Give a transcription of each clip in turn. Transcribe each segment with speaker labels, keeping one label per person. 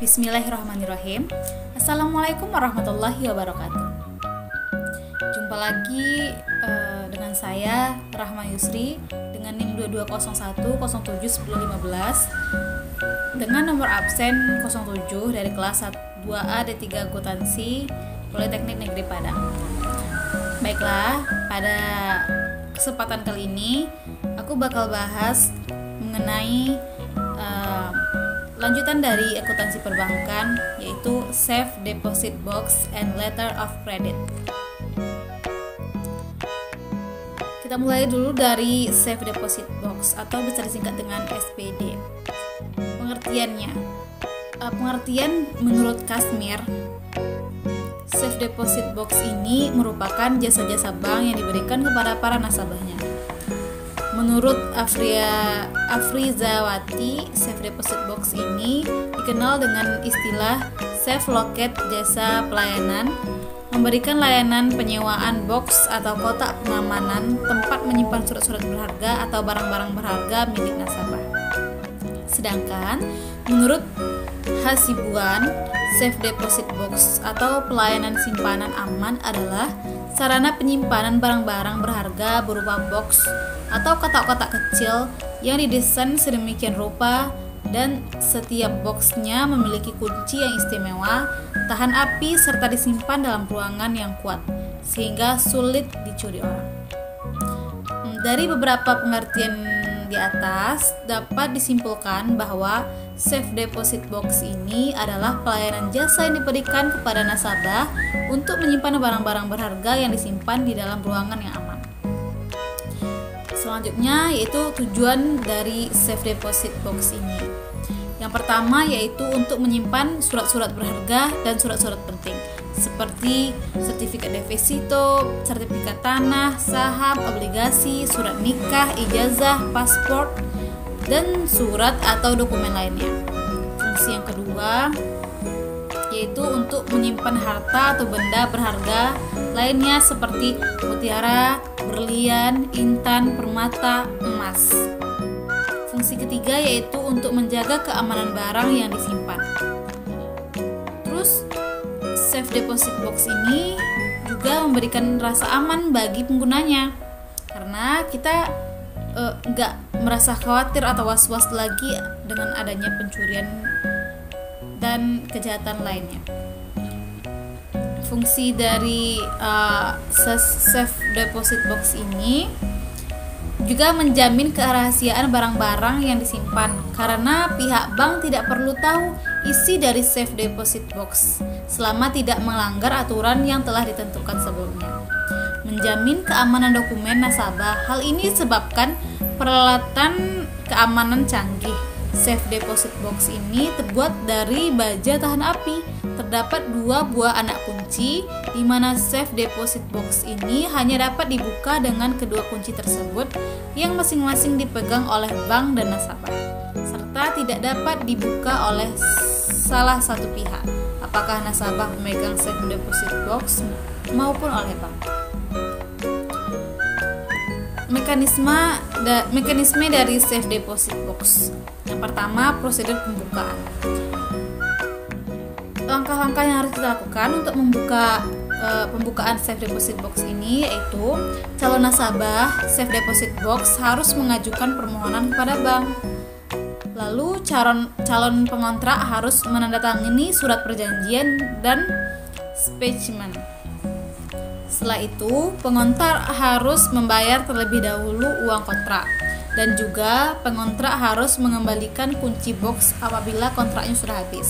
Speaker 1: Bismillahirrahmanirrahim. Assalamualaikum warahmatullahi wabarakatuh. Jumpa lagi dengan saya Rahma Yusri dengan NIM 2201071015 dengan nomor absen 07 dari kelas 2A D3 Akuntansi Politeknik Negeri Padang. Baiklah, pada kesempatan kali ini aku bakal bahas mengenai lanjutan dari akuntansi perbankan, yaitu Safe Deposit Box and Letter of Credit. Kita mulai dulu dari Safe Deposit Box atau bisa disingkat dengan SPD. Pengertiannya, pengertian menurut Kasmir, Safe Deposit Box ini merupakan jasa-jasa bank yang diberikan kepada para nasabahnya. Menurut Afrizawati, Safe Deposit Box ini dikenal dengan istilah Safe Locket jasa pelayanan, memberikan layanan penyewaan box atau kotak pengamanan tempat menyimpan surat-surat berharga atau barang-barang berharga milik nasabah. Sedangkan menurut Hasibuan, Safe Deposit Box atau pelayanan simpanan aman adalah sarana penyimpanan barang-barang berharga berupa box atau kotak-kotak kecil yang didesain sedemikian rupa dan setiap boxnya memiliki kunci yang istimewa, tahan api, serta disimpan dalam ruangan yang kuat sehingga sulit dicuri orang. Dari beberapa pengertian di atas dapat disimpulkan bahwa Safe Deposit Box ini adalah pelayanan jasa yang diberikan kepada nasabah untuk menyimpan barang-barang berharga yang disimpan di dalam ruangan yang aman. Selanjutnya yaitu tujuan dari Safe Deposit Box ini. Yang pertama yaitu untuk menyimpan surat-surat berharga dan surat-surat penting seperti sertifikat deposito, sertifikat tanah, saham, obligasi, surat nikah, ijazah, paspor, dan surat atau dokumen lainnya. Fungsi yang kedua yaitu untuk menyimpan harta atau benda berharga lainnya seperti mutiara, berlian, intan, permata, emas. Fungsi ketiga yaitu untuk menjaga keamanan barang yang disimpan. Terus Safe Deposit Box ini juga memberikan rasa aman bagi penggunanya karena kita nggak merasa khawatir atau was-was lagi dengan adanya pencurian dan kejahatan lainnya. Fungsi dari Safe Deposit Box ini juga menjamin kerahasiaan barang-barang yang disimpan karena pihak bank tidak perlu tahu isi dari Safe Deposit Box selama tidak melanggar aturan yang telah ditentukan sebelumnya. Menjamin keamanan dokumen nasabah. Hal ini disebabkan peralatan keamanan canggih. Safe Deposit Box ini terbuat dari baja tahan api. Terdapat 2 buah anak kunci di mana Safe Deposit Box ini hanya dapat dibuka dengan kedua kunci tersebut yang masing-masing dipegang oleh bank dan nasabah, serta tidak dapat dibuka oleh salah satu pihak, apakah nasabah pemegang Safe Deposit Box maupun oleh bank. Mekanisme dari Safe Deposit Box. Yang pertama, prosedur pembukaan. Langkah-langkah yang harus kita lakukan untuk pembukaan Safe Deposit Box ini yaitu calon nasabah Safe Deposit Box harus mengajukan permohonan kepada bank. Lalu calon pengontrak harus menandatangani surat perjanjian dan spesimen. Setelah itu, pengontrak harus membayar terlebih dahulu uang kontrak dan juga pengontrak harus mengembalikan kunci box apabila kontraknya sudah habis.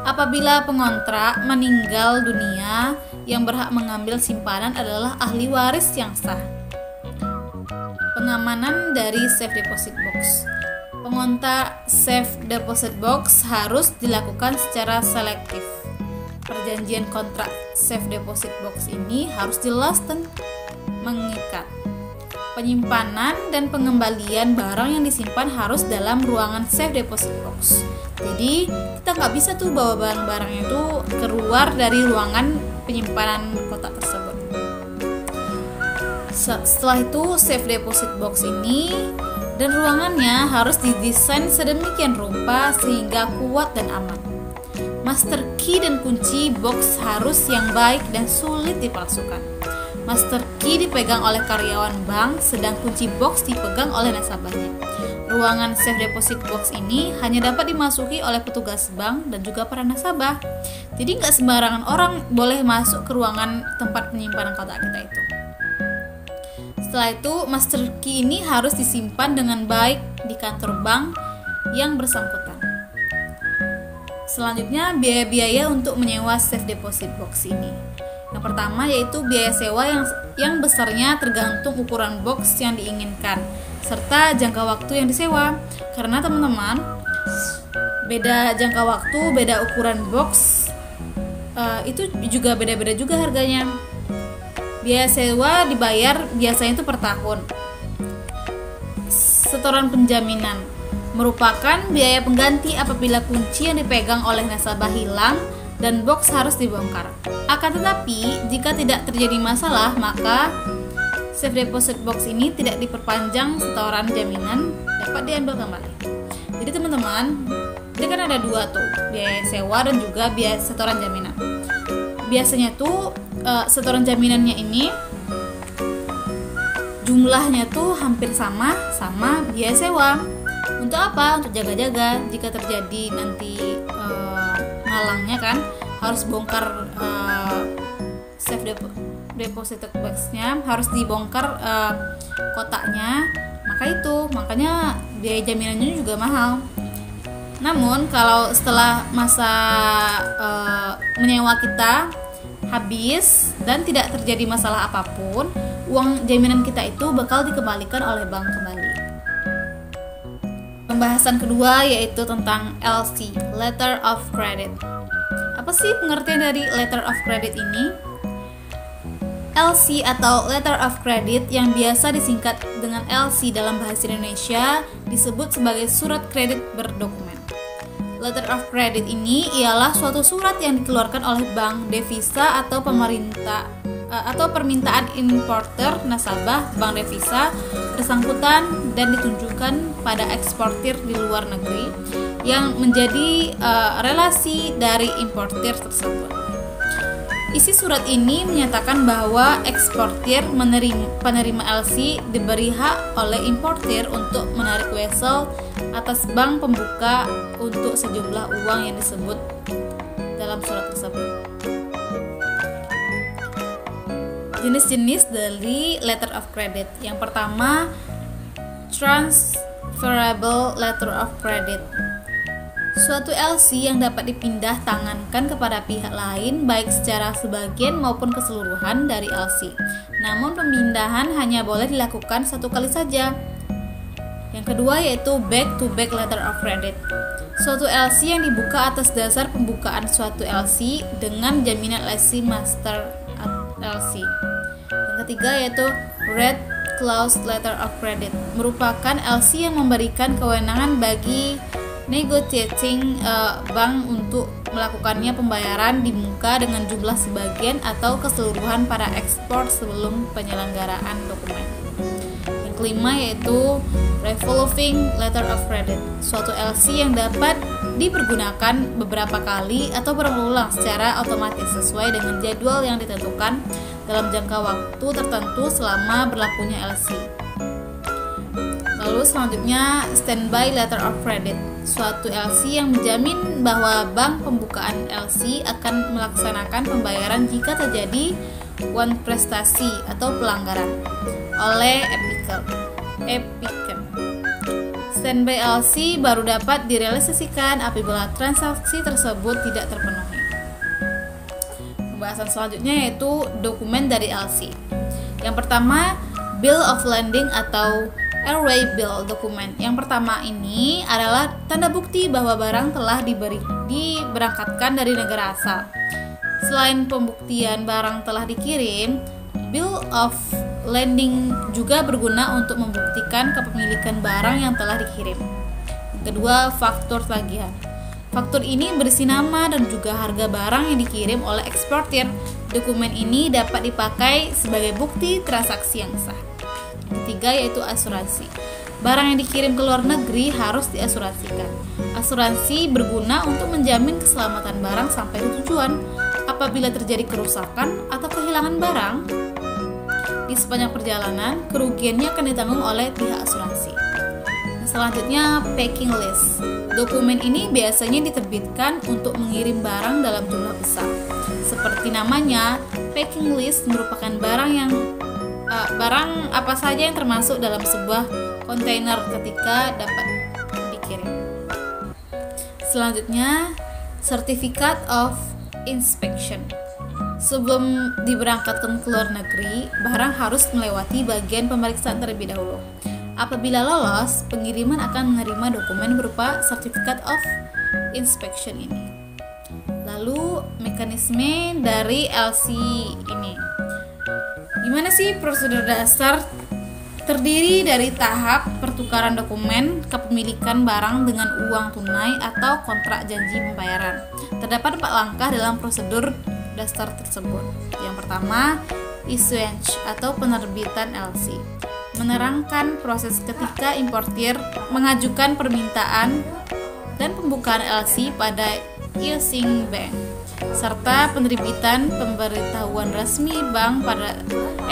Speaker 1: Apabila pengontrak meninggal dunia, yang berhak mengambil simpanan adalah ahli waris yang sah. Pengamanan dari Safe Deposit Box. Pengontrak Safe Deposit Box harus dilakukan secara selektif. Perjanjian kontrak Safe Deposit Box ini harus jelas dan mengikat. Penyimpanan dan pengembalian barang yang disimpan harus dalam ruangan Safe Deposit Box. Jadi kita nggak bisa tuh bawa barang-barang itu keluar dari ruangan penyimpanan kotak tersebut. Setelah itu Safe Deposit Box ini dan ruangannya harus didesain sedemikian rupa sehingga kuat dan aman. Master key dan kunci box harus yang baik dan sulit dipalsukan. Master key dipegang oleh karyawan bank, sedang kunci box dipegang oleh nasabahnya. Ruangan safe deposit box ini hanya dapat dimasuki oleh petugas bank dan juga para nasabah. Jadi nggak sembarangan orang boleh masuk ke ruangan tempat penyimpanan kotak kita itu. Setelah itu, master key ini harus disimpan dengan baik di kantor bank yang bersangkutan. Selanjutnya, biaya-biaya untuk menyewa safe deposit box ini. Yang pertama yaitu biaya sewa yang besarnya tergantung ukuran box yang diinginkan serta jangka waktu yang disewa. Karena teman-teman, beda jangka waktu, beda ukuran box, itu juga beda-beda juga harganya. Biaya sewa dibayar biasanya itu per tahun. Setoran penjaminan merupakan biaya pengganti apabila kunci yang dipegang oleh nasabah hilang dan box harus dibongkar. Akan tetapi, jika tidak terjadi masalah, maka safe deposit box ini tidak diperpanjang, setoran jaminan dapat diambil kembali. Jadi teman-teman, ini kan ada dua tuh, biaya sewa dan juga biaya setoran jaminan. Biasanya tuh setoran jaminannya ini jumlahnya tuh hampir sama biaya sewa. Untuk apa? Untuk jaga-jaga jika terjadi nanti ngalangnya kan, harus bongkar safe deposit box-nya, harus dibongkar kotaknya. Makanya biaya jaminannya juga mahal. Namun kalau setelah masa menyewa kita habis dan tidak terjadi masalah apapun, uang jaminan kita itu bakal dikembalikan oleh bank kembali. Pembahasan kedua yaitu tentang LC, Letter of Credit. Apa sih pengertian dari Letter of Credit ini? LC atau Letter of Credit yang biasa disingkat dengan LC dalam bahasa Indonesia disebut sebagai surat kredit berdokumen. Letter of Credit ini ialah suatu surat yang dikeluarkan oleh bank, devisa atau pemerintah atau permintaan importer nasabah bank devisa bersangkutan dan ditunjukkan pada eksportir di luar negeri yang menjadi relasi dari importir tersebut. Isi surat ini menyatakan bahwa eksportir penerima LC diberi hak oleh importir untuk menarik wesel atas bank pembuka untuk sejumlah uang yang disebut dalam surat tersebut. Jenis-jenis dari letter of credit. Yang pertama, transferable letter of credit. Suatu LC yang dapat dipindah tangankan kepada pihak lain baik secara sebagian maupun keseluruhan dari LC. Namun pemindahan hanya boleh dilakukan satu kali saja. Yang kedua yaitu back-to-back letter of credit. Suatu LC yang dibuka atas dasar pembukaan suatu LC dengan jaminan LC master LC. Yang ketiga yaitu red clause letter of credit. Merupakan LC yang memberikan kewenangan bagi negotiating bank untuk melakukannya pembayaran di muka dengan jumlah sebagian atau keseluruhan pada ekspor sebelum penyelenggaraan dokumen. Yang kelima yaitu revolving letter of credit, suatu LC yang dapat dipergunakan beberapa kali atau berulang secara otomatis sesuai dengan jadwal yang ditentukan dalam jangka waktu tertentu selama berlakunya LC. Lalu selanjutnya standby letter of credit, suatu LC yang menjamin bahwa bank pembukaan LC akan melaksanakan pembayaran jika terjadi prestasi atau pelanggaran oleh applicant. Standby LC baru dapat direalisasikan apabila transaksi tersebut tidak terpenuhi. Pembahasan selanjutnya yaitu dokumen dari LC. Yang pertama, bill of lading atau airway bill dokumen. Yang pertama ini adalah tanda bukti bahwa barang telah diberangkatkan dari negara asal. Selain pembuktian barang telah dikirim, bill of lading juga berguna untuk membuktikan kepemilikan barang yang telah dikirim. Kedua, faktur tagihan. Faktur ini berisi nama dan juga harga barang yang dikirim oleh eksportir. Dokumen ini dapat dipakai sebagai bukti transaksi yang sah. Ketiga yaitu asuransi. barang yang dikirim ke luar negeri harus diasuransikan. Asuransi berguna untuk menjamin keselamatan barang sampai tujuan. Apabila terjadi kerusakan atau kehilangan barang di sepanjang perjalanan, kerugiannya akan ditanggung oleh pihak asuransi. Selanjutnya, packing list. Dokumen ini biasanya diterbitkan untuk mengirim barang dalam jumlah besar. Seperti namanya, packing list merupakan barang apa saja yang termasuk dalam sebuah kontainer ketika dapat dikirim. Selanjutnya, certificate of inspection. Sebelum diberangkatkan ke luar negeri, barang harus melewati bagian pemeriksaan terlebih dahulu. Apabila lolos, pengiriman akan menerima dokumen berupa certificate of inspection ini. Lalu, mekanisme dari LC ini. Gimana sih prosedur dasar? Terdiri dari tahap pertukaran dokumen kepemilikan barang dengan uang tunai atau kontrak janji pembayaran. Terdapat 4 langkah dalam prosedur dasar tersebut. Yang pertama, issuance atau penerbitan LC. Menerangkan proses ketika importir mengajukan permintaan dan pembukaan LC pada issuing bank, serta penerbitan pemberitahuan resmi bank pada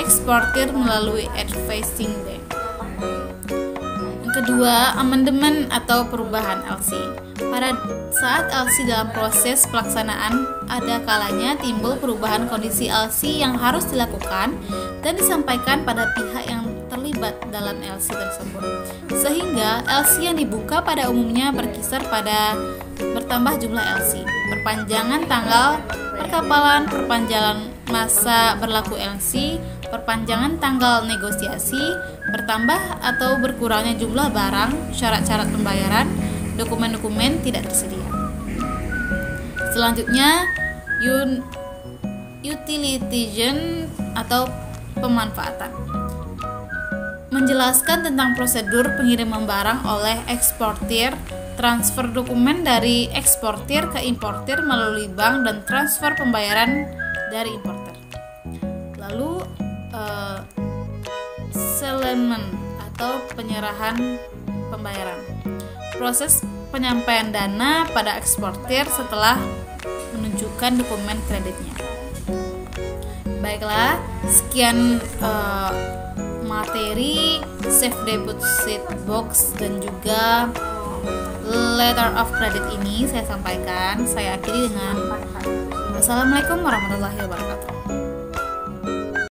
Speaker 1: eksportir melalui advising bank. Yang kedua, amendement atau perubahan LC. Pada saat LC dalam proses pelaksanaan, ada kalanya timbul perubahan kondisi LC yang harus dilakukan dan disampaikan pada pihak yang terlibat dalam LC tersebut, sehingga LC yang dibuka pada umumnya berkisar pada bertambah jumlah LC, perpanjangan tanggal perkapalan, perpanjangan masa berlaku LC, perpanjangan tanggal negosiasi, bertambah atau berkurangnya jumlah barang, syarat-syarat pembayaran, dokumen-dokumen tidak tersedia. Selanjutnya, utilization atau pemanfaatan. Menjelaskan tentang prosedur pengiriman barang oleh eksportir, transfer dokumen dari eksportir ke importir melalui bank, dan transfer pembayaran dari importer. Lalu settlement atau penyerahan pembayaran. Proses penyampaian dana pada eksportir setelah menunjukkan dokumen kreditnya. Baiklah, sekian materi safe deposit box dan juga letter of credit ini saya sampaikan. Saya akhiri dengan Assalamualaikum warahmatullahi wabarakatuh.